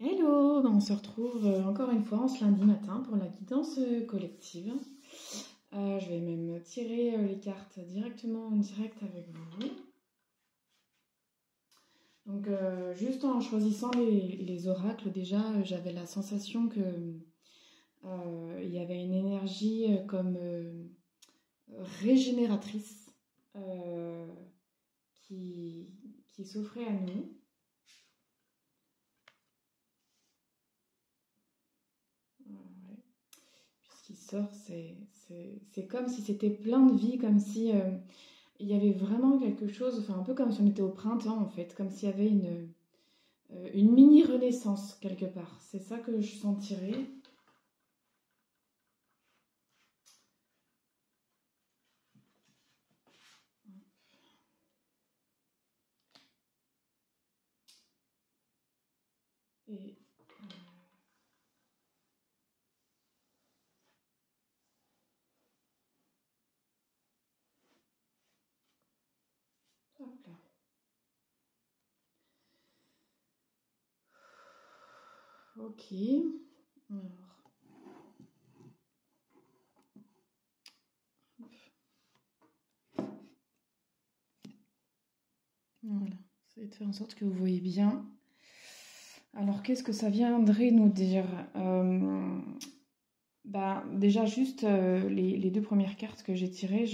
Hello, ben, on se retrouve encore une fois en ce lundi matin pour la guidance collective. Je vais même tirer les cartes directement en direct avec vous. Donc juste en choisissant les oracles, déjà j'avais la sensation que il y avait une énergie comme régénératrice euh, qui, qui s'offrait à nous. Qui sort, c'est comme si c'était plein de vie, comme si il y avait vraiment quelque chose, enfin un peu comme si on était au printemps en fait, comme s'il y avait une mini-renaissance quelque part. C'est ça que je sentirais. Et hop là. Ok. Alors. Voilà. Essayez de faire en sorte que vous voyez bien. Alors, qu'est-ce que ça viendrait nous dire déjà, juste les deux premières cartes que j'ai tirées,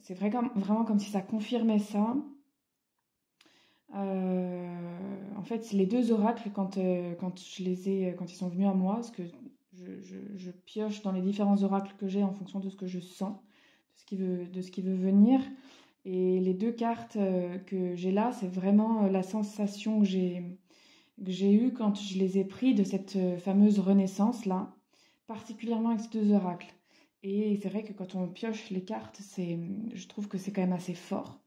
c'est vraiment comme si ça confirmait ça. En fait, les deux oracles, quand ils sont venus à moi, parce que je pioche dans les différents oracles que j'ai en fonction de ce que je sens, de ce qui veut venir. Et les deux cartes que j'ai là, c'est vraiment la sensation que j'ai eue quand je les ai pris de cette fameuse renaissance-là, particulièrement avec ces deux oracles. Et c'est vrai que quand on pioche les cartes, je trouve que c'est quand même assez fort.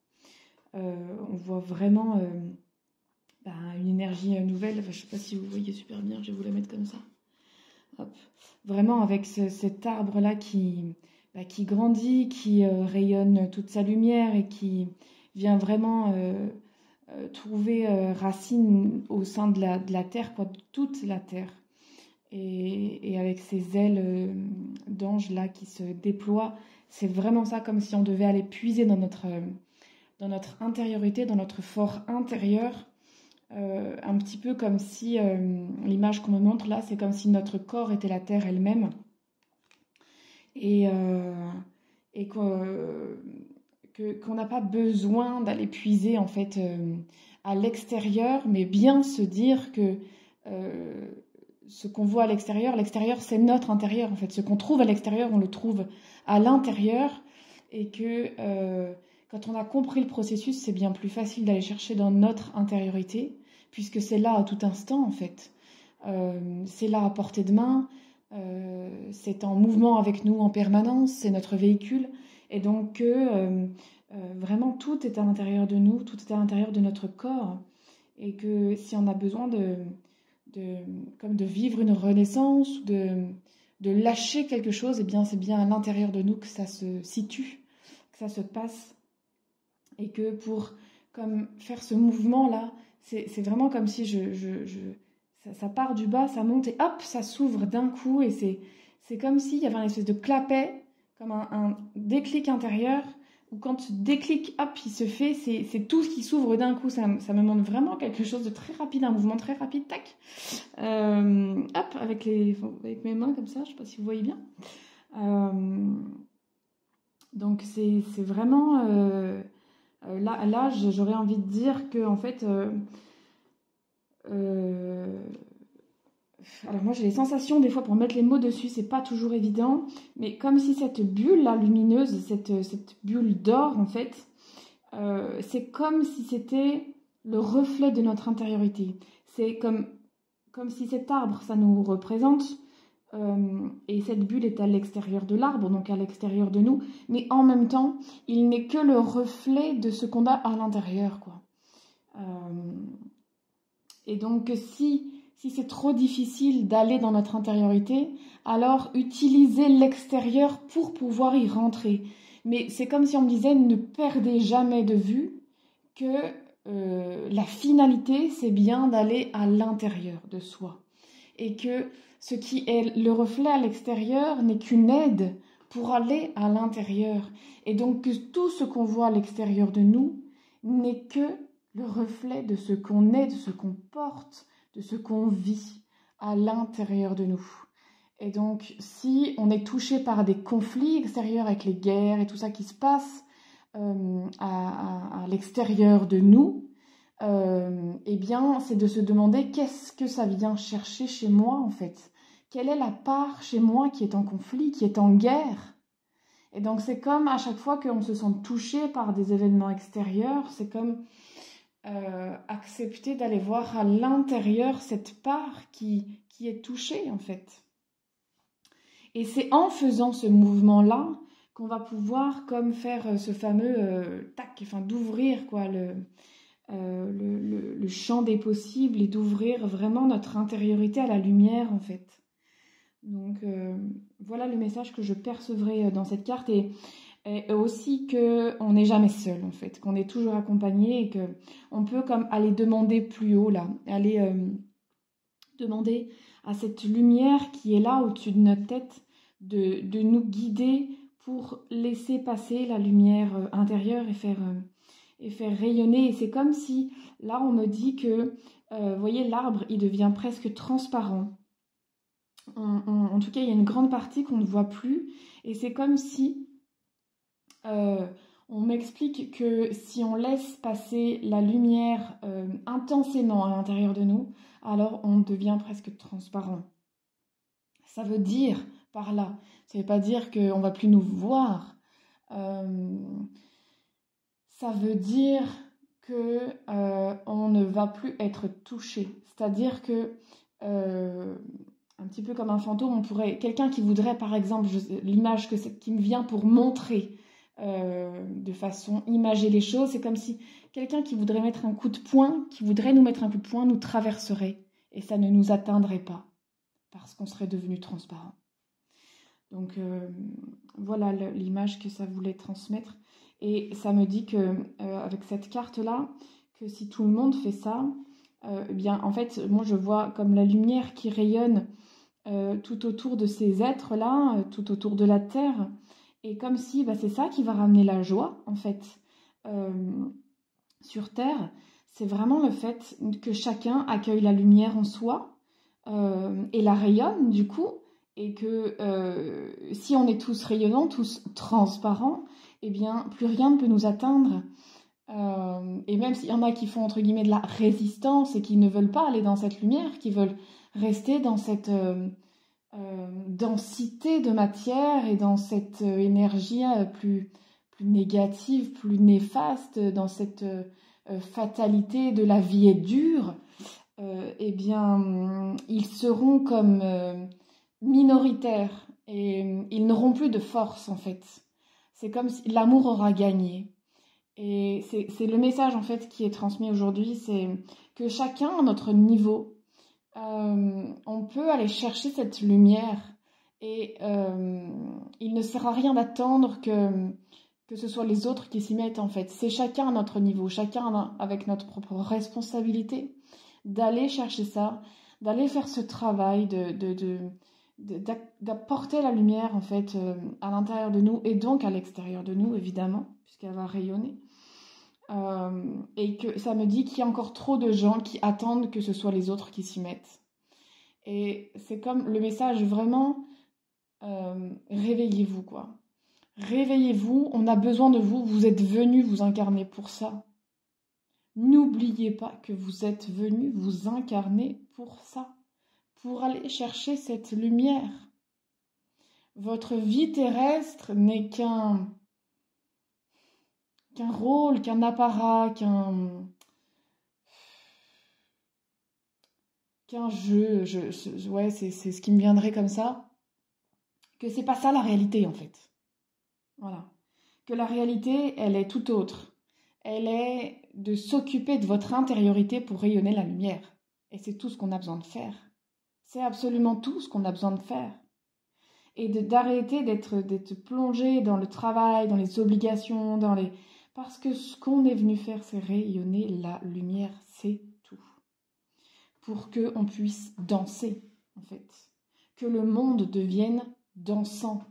On voit vraiment une énergie nouvelle. Enfin, je ne sais pas si vous voyez super bien, je vais vous la mettre comme ça. Hop. Vraiment avec cet arbre-là qui grandit, qui rayonne toute sa lumière et qui vient vraiment trouver racine au sein de la terre, quoi, de toute la terre. Et avec ses ailes d'ange là qui se déploient, c'est vraiment ça, comme si on devait aller puiser dans notre intériorité, dans notre fort intérieur. Un petit peu comme si l'image qu'on me montre là, c'est comme si notre corps était la terre elle-même et qu'on n'a pas besoin d'aller puiser en fait à l'extérieur, mais bien se dire que ce qu'on voit à l'extérieur c'est notre intérieur en fait. Ce qu'on trouve à l'extérieur, on le trouve à l'intérieur, et que quand on a compris le processus, c'est bien plus facile d'aller chercher dans notre intériorité, puisque c'est là à tout instant en fait. C'est là à portée de main, c'est en mouvement avec nous en permanence, c'est notre véhicule, et donc vraiment tout est à l'intérieur de nous, tout est à l'intérieur de notre corps, et que si on a besoin comme de vivre une renaissance, de lâcher quelque chose, eh bien c'est bien à l'intérieur de nous que ça se situe, que ça se passe. Et que pour comme faire ce mouvement-là, c'est vraiment comme si ça part du bas, ça monte et hop, ça s'ouvre d'un coup. Et c'est comme s'il y avait un espèce de clapet, comme un déclic intérieur, où quand ce déclic, hop, il se fait, c'est tout ce qui s'ouvre d'un coup. Ça me montre vraiment quelque chose de très rapide, un mouvement très rapide, tac. Hop, avec mes mains comme ça, je ne sais pas si vous voyez bien. Donc c'est vraiment... là j'aurais envie de dire que en fait alors moi j'ai les sensations des fois, pour mettre les mots dessus c'est pas toujours évident, mais comme si cette bulle là lumineuse, cette bulle d'or en fait, c'est comme si c'était le reflet de notre intériorité. C'est comme si cet arbre ça nous représente, et cette bulle est à l'extérieur de l'arbre, donc à l'extérieur de nous, mais en même temps, il n'est que le reflet de ce qu'on a à l'intérieur, quoi. Et donc, si c'est trop difficile d'aller dans notre intériorité, alors utilisez l'extérieur pour pouvoir y rentrer. Mais c'est comme si on me disait, ne perdez jamais de vue que la finalité, c'est bien d'aller à l'intérieur de soi. Et que ce qui est le reflet à l'extérieur n'est qu'une aide pour aller à l'intérieur. Et donc que tout ce qu'on voit à l'extérieur de nous n'est que le reflet de ce qu'on est, de ce qu'on porte, de ce qu'on vit à l'intérieur de nous. Et donc, si on est touché par des conflits extérieurs avec les guerres et tout ça qui se passe à l'extérieur de nous, eh bien, c'est de se demander qu'est-ce que ça vient chercher chez moi, en fait. Quelle est la part chez moi qui est en conflit, qui est en guerre? Et donc, c'est comme à chaque fois qu'on se sent touché par des événements extérieurs, c'est comme accepter d'aller voir à l'intérieur cette part qui est touchée, en fait. Et c'est en faisant ce mouvement-là qu'on va pouvoir comme faire ce fameux tac, enfin d'ouvrir quoi le champ des possibles et d'ouvrir vraiment notre intériorité à la lumière en fait. Donc voilà le message que je percevrai dans cette carte et aussi qu'on n'est jamais seul en fait, qu'on est toujours accompagné et qu'on peut comme aller demander plus haut là, aller demander à cette lumière qui est là au-dessus de notre tête de nous guider pour laisser passer la lumière intérieure et faire rayonner. Et c'est comme si, là, on me dit que, vous voyez, l'arbre, il devient presque transparent. En tout cas, il y a une grande partie qu'on ne voit plus. Et c'est comme si, on m'explique que si on laisse passer la lumière intensément à l'intérieur de nous, alors on devient presque transparent. Ça veut dire par là, ça ne veut pas dire qu'on ne va plus nous voir. Ça veut dire qu'on ne va plus être touché. C'est-à-dire que, un petit peu comme un fantôme, on pourrait, quelqu'un qui voudrait, par exemple, l'image qui me vient pour montrer de façon imagée les choses, c'est comme si quelqu'un qui voudrait mettre un coup de poing, qui voudrait nous mettre un coup de poing, nous traverserait et ça ne nous atteindrait pas parce qu'on serait devenu transparent. Donc voilà l'image que ça voulait transmettre. Et ça me dit que avec cette carte-là, que si tout le monde fait ça, eh bien en fait, moi je vois comme la lumière qui rayonne tout autour de ces êtres-là, tout autour de la Terre. Et comme si c'est ça qui va ramener la joie, en fait, sur Terre. C'est vraiment le fait que chacun accueille la lumière en soi et la rayonne, du coup. Et que si on est tous rayonnants, tous transparents, eh bien, plus rien ne peut nous atteindre. Et même s'il y en a qui font, entre guillemets, de la résistance et qui ne veulent pas aller dans cette lumière, qui veulent rester dans cette densité de matière et dans cette énergie plus négative, plus néfaste, dans cette fatalité de la vie est dure, eh bien, ils seront comme minoritaires et ils n'auront plus de force en fait. C'est comme si l'amour aura gagné. Et c'est le message en fait qui est transmis aujourd'hui, c'est que chacun à notre niveau, on peut aller chercher cette lumière et il ne sert à rien d'attendre que ce soit les autres qui s'y mettent en fait. C'est chacun à notre niveau, chacun avec notre propre responsabilité d'aller chercher ça, d'aller faire ce travail d'apporter la lumière en fait à l'intérieur de nous et donc à l'extérieur de nous évidemment puisqu'elle va rayonner et que ça me dit qu'il y a encore trop de gens qui attendent que ce soit les autres qui s'y mettent et c'est comme le message vraiment réveillez-vous quoi, réveillez-vous, on a besoin de vous, vous êtes venus vous incarner pour ça, n'oubliez pas que vous êtes venus vous incarner pour ça, pour aller chercher cette lumière. Votre vie terrestre n'est qu'un rôle, qu'un apparat, qu'un jeu. Ouais, c'est ce qui me viendrait comme ça. Que c'est pas ça la réalité en fait. Voilà. Que la réalité, elle est tout autre. Elle est de s'occuper de votre intériorité pour rayonner la lumière. Et c'est tout ce qu'on a besoin de faire. C'est absolument tout ce qu'on a besoin de faire. Et d'arrêter d'être plongé dans le travail, dans les obligations, Parce que ce qu'on est venu faire, c'est rayonner la lumière, c'est tout. Pour qu'on puisse danser, en fait. Que le monde devienne dansant.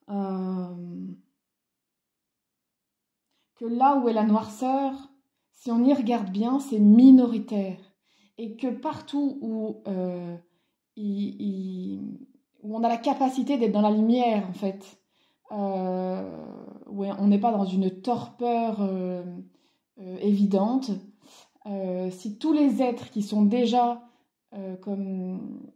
Que là où est la noirceur, si on y regarde bien, c'est minoritaire. Et que partout où on a la capacité d'être dans la lumière, en fait, où on n'est pas dans une torpeur évidente, si tous les êtres qui sont déjà comme...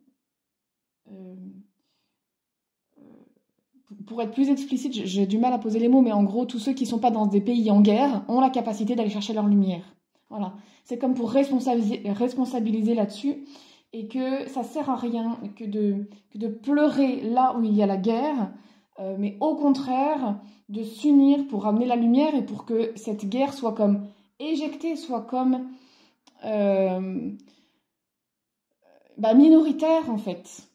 pour être plus explicite, j'ai du mal à poser les mots, mais en gros, tous ceux qui ne sont pas dans des pays en guerre ont la capacité d'aller chercher leur lumière. Voilà. C'est comme pour responsabiliser là-dessus, et que ça ne sert à rien que de pleurer là où il y a la guerre, mais au contraire, de s'unir pour ramener la lumière et pour que cette guerre soit comme éjectée, soit comme minoritaire en fait.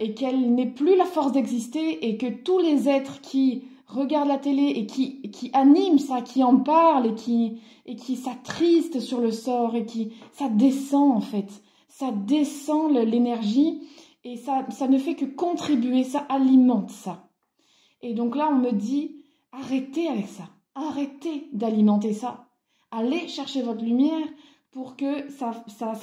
Et qu'elle n'ait plus la force d'exister et que tous les êtres qui regardent la télé et qui animent ça, qui en parlent et qui s'attristent sur le sort et qui ça descend en fait, ça descend l'énergie et ça ne fait que contribuer, ça alimente ça. Et donc là on me dit arrêtez avec ça, arrêtez d'alimenter ça, allez chercher votre lumière pour que ça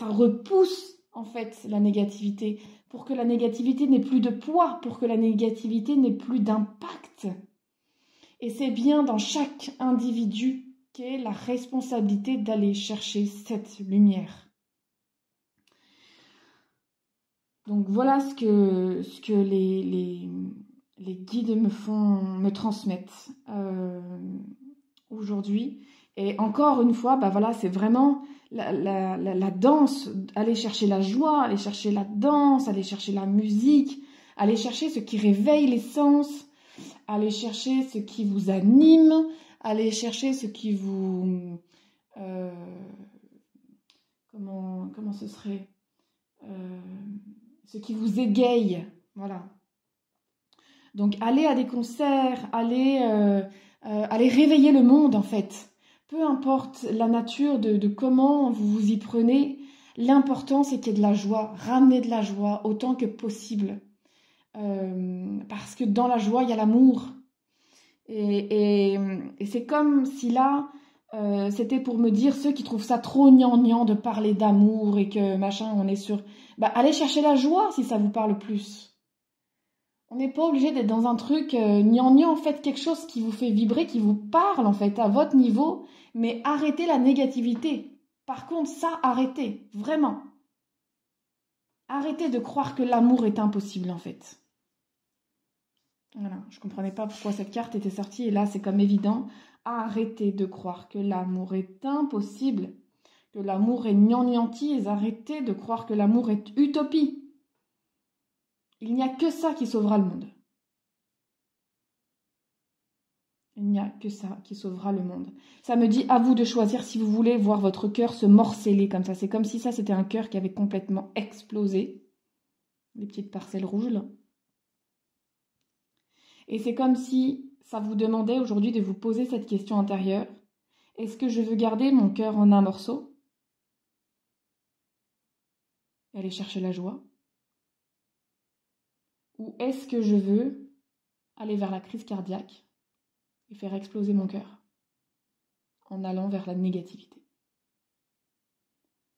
repousse en fait la négativité, pour que la négativité n'ait plus de poids, pour que la négativité n'ait plus d'impact. Et c'est bien dans chaque individu qu'est la responsabilité d'aller chercher cette lumière. Donc voilà ce que les guides me transmettent aujourd'hui. Et encore une fois, voilà, c'est vraiment la danse, aller chercher la joie, aller chercher la danse, aller chercher la musique, aller chercher ce qui réveille les sens, aller chercher ce qui vous anime, aller chercher ce qui vous... comment ce serait ce qui vous égaye, voilà. Donc allez à des concerts, allez réveiller le monde en fait. Peu importe la nature de comment vous vous y prenez, l'important c'est qu'il y ait de la joie, ramener de la joie autant que possible. Parce que dans la joie, il y a l'amour. Et c'est comme si là, c'était pour me dire ceux qui trouvent ça trop gnangnan de parler d'amour et que machin, on est sur... allez chercher la joie si ça vous parle plus. On n'est pas obligé d'être dans un truc gnangnan, faites quelque chose qui vous fait vibrer, qui vous parle en fait à votre niveau, mais arrêtez la négativité. Par contre, ça, arrêtez, vraiment. Arrêtez de croire que l'amour est impossible en fait. Voilà, je comprenais pas pourquoi cette carte était sortie et là c'est comme évident. Arrêtez de croire que l'amour est impossible, que l'amour est gnangnantise. Arrêtez de croire que l'amour est utopie. Il n'y a que ça qui sauvera le monde. Il n'y a que ça qui sauvera le monde. Ça me dit à vous de choisir si vous voulez voir votre cœur se morceler comme ça. C'est comme si ça c'était un cœur qui avait complètement explosé. Les petites parcelles rouges là. Et c'est comme si ça vous demandait aujourd'hui de vous poser cette question intérieure. Est-ce que je veux garder mon cœur en un morceau? Et aller chercher la joie? Ou est-ce que je veux aller vers la crise cardiaque et faire exploser mon cœur en allant vers la négativité?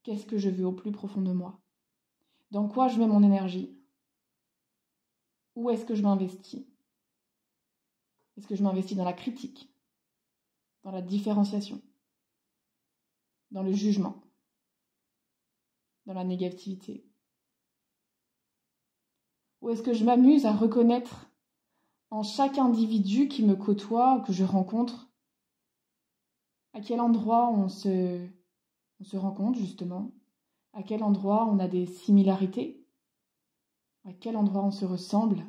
Qu'est-ce que je veux au plus profond de moi? Dans quoi je mets mon énergie? Où est-ce que je m'investis? Est-ce que je m'investis dans la critique, dans la différenciation, dans le jugement, dans la négativité? Ou est-ce que je m'amuse à reconnaître en chaque individu qui me côtoie, que je rencontre, à quel endroit on se rencontre justement, à quel endroit on a des similarités, à quel endroit on se ressemble?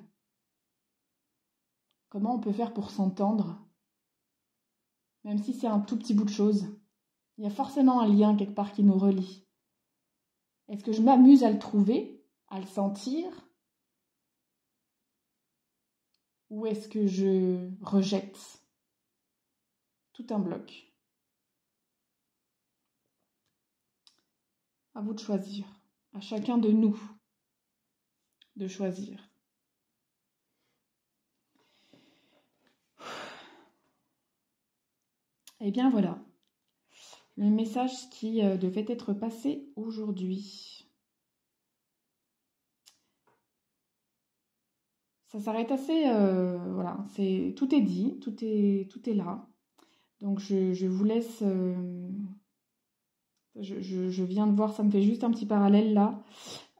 Comment on peut faire pour s'entendre? Même si c'est un tout petit bout de chose, il y a forcément un lien quelque part qui nous relie. Est-ce que je m'amuse à le trouver, à le sentir? Ou est-ce que je rejette tout un bloc. À vous de choisir, à chacun de nous de choisir. Et bien voilà, le message qui devait être passé aujourd'hui. Ça s'arrête assez, voilà, tout est dit, tout est là. Donc je vous laisse, je viens de voir, ça me fait juste un petit parallèle là,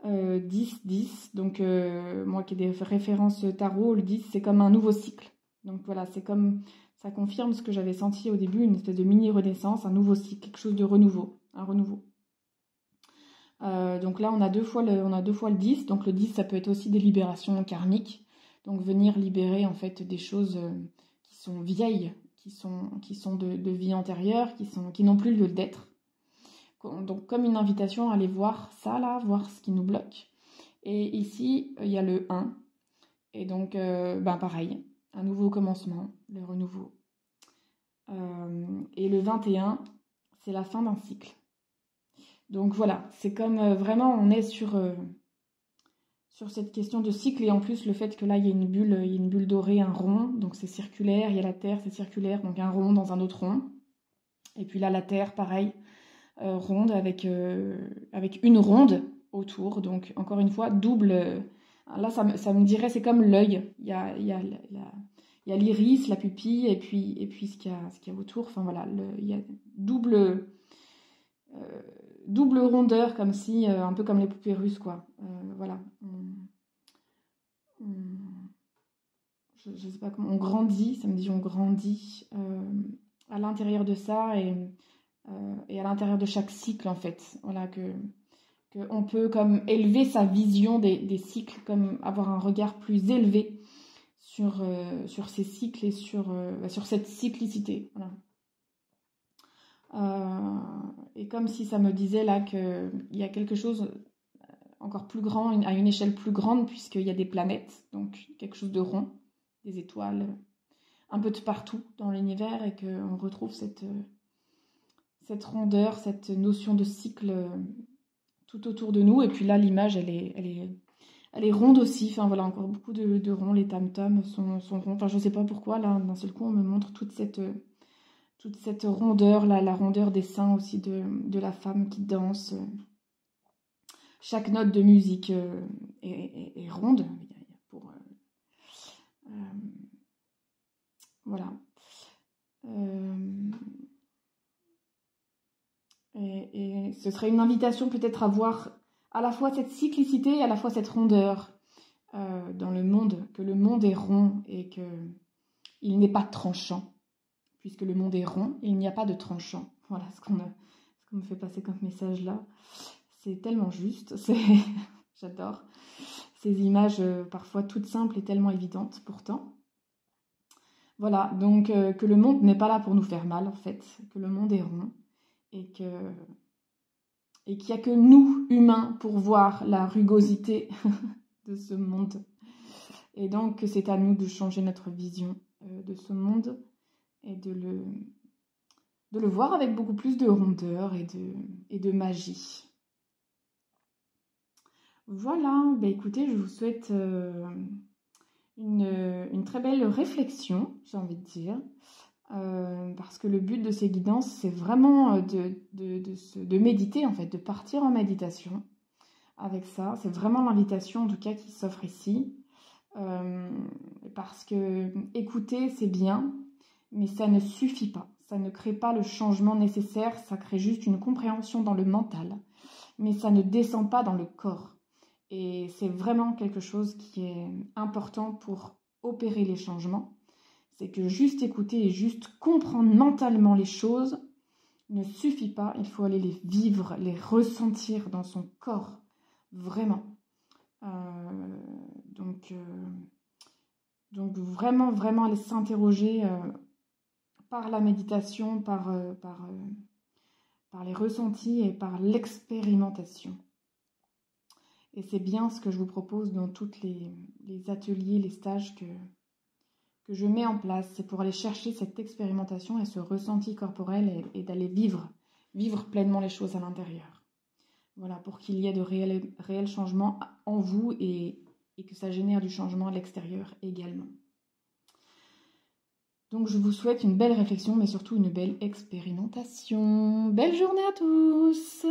10, donc moi qui ai des références tarot, le 10 c'est comme un nouveau cycle. Donc voilà, c'est comme, ça confirme ce que j'avais senti au début, une espèce de mini-renaissance, un nouveau cycle, quelque chose de renouveau, un renouveau. Donc là on a deux fois le 10, donc le 10 ça peut être aussi des libérations karmiques, donc venir libérer en fait des choses qui sont vieilles, qui sont de vie antérieure, qui n'ont plus lieu d'être. Donc comme une invitation à aller voir ça là, voir ce qui nous bloque. Et ici il y a le 1, et donc pareil, un nouveau commencement, le renouveau. Et le 21, c'est la fin d'un cycle. Donc voilà, c'est comme vraiment on est sur cette question de cycle, et en plus le fait que là il y a une bulle dorée, un rond, donc c'est circulaire, il y a la Terre, c'est circulaire, donc un rond dans un autre rond. Et puis là la Terre, pareil, ronde avec une ronde autour, donc encore une fois, double. Là ça me dirait, c'est comme l'œil, il y a l'iris, la pupille, et puis ce qu'il y a autour, enfin voilà, il y a double rondeur, comme si, un peu comme les poupées russes, quoi. Voilà. Je sais pas comment, on grandit, ça me dit on grandit à l'intérieur de ça, et à l'intérieur de chaque cycle, en fait. Voilà, que on peut comme élever sa vision des cycles, comme avoir un regard plus élevé sur ces cycles et sur cette cyclicité. Voilà. Et comme si ça me disait là qu'il y a quelque chose encore plus grand, à une échelle plus grande, puisqu'il y a des planètes, donc quelque chose de rond, des étoiles, un peu de partout dans l'univers, et qu'on retrouve cette rondeur, cette notion de cycle tout autour de nous. Et puis là, l'image, elle est ronde aussi. Enfin voilà, encore beaucoup de ronds. Les tam-tams sont ronds. Enfin, je sais pas pourquoi, là, d'un seul coup, on me montre toute cette rondeur, la rondeur des seins aussi de la femme qui danse. Chaque note de musique est ronde. Voilà. Et ce serait une invitation peut-être à voir à la fois cette cyclicité et à la fois cette rondeur dans le monde, que le monde est rond et qu'il n'est pas tranchant. Puisque le monde est rond, il n'y a pas de tranchant. Voilà ce qu'on me fait passer comme message là. C'est tellement juste, j'adore. Ces images parfois toutes simples et tellement évidentes pourtant. Voilà, donc que le monde n'est pas là pour nous faire mal en fait, que le monde est rond, et qu'il n'y a que nous, humains, pour voir la rugosité de ce monde. Et donc que c'est à nous de changer notre vision de ce monde, et de le voir avec beaucoup plus de rondeur et de magie. Voilà, écoutez, je vous souhaite une très belle réflexion, j'ai envie de dire, parce que le but de ces guidances, c'est vraiment de méditer, en fait, de partir en méditation avec ça. C'est vraiment l'invitation, en tout cas, qui s'offre ici, parce que écouter, c'est bien, mais ça ne suffit pas. Ça ne crée pas le changement nécessaire, ça crée juste une compréhension dans le mental, mais ça ne descend pas dans le corps. Et c'est vraiment quelque chose qui est important pour opérer les changements. C'est que juste écouter et juste comprendre mentalement les choses ne suffit pas. Il faut aller les vivre, les ressentir dans son corps, vraiment. Donc vraiment, vraiment aller s'interroger par la méditation, par les ressentis et par l'expérimentation. Et c'est bien ce que je vous propose dans tous les ateliers, les stages que que je mets en place, c'est pour aller chercher cette expérimentation et ce ressenti corporel et d'aller vivre pleinement les choses à l'intérieur. Voilà, pour qu'il y ait de réels changements en vous et que ça génère du changement à l'extérieur également. Donc je vous souhaite une belle réflexion, mais surtout une belle expérimentation. Belle journée à tous!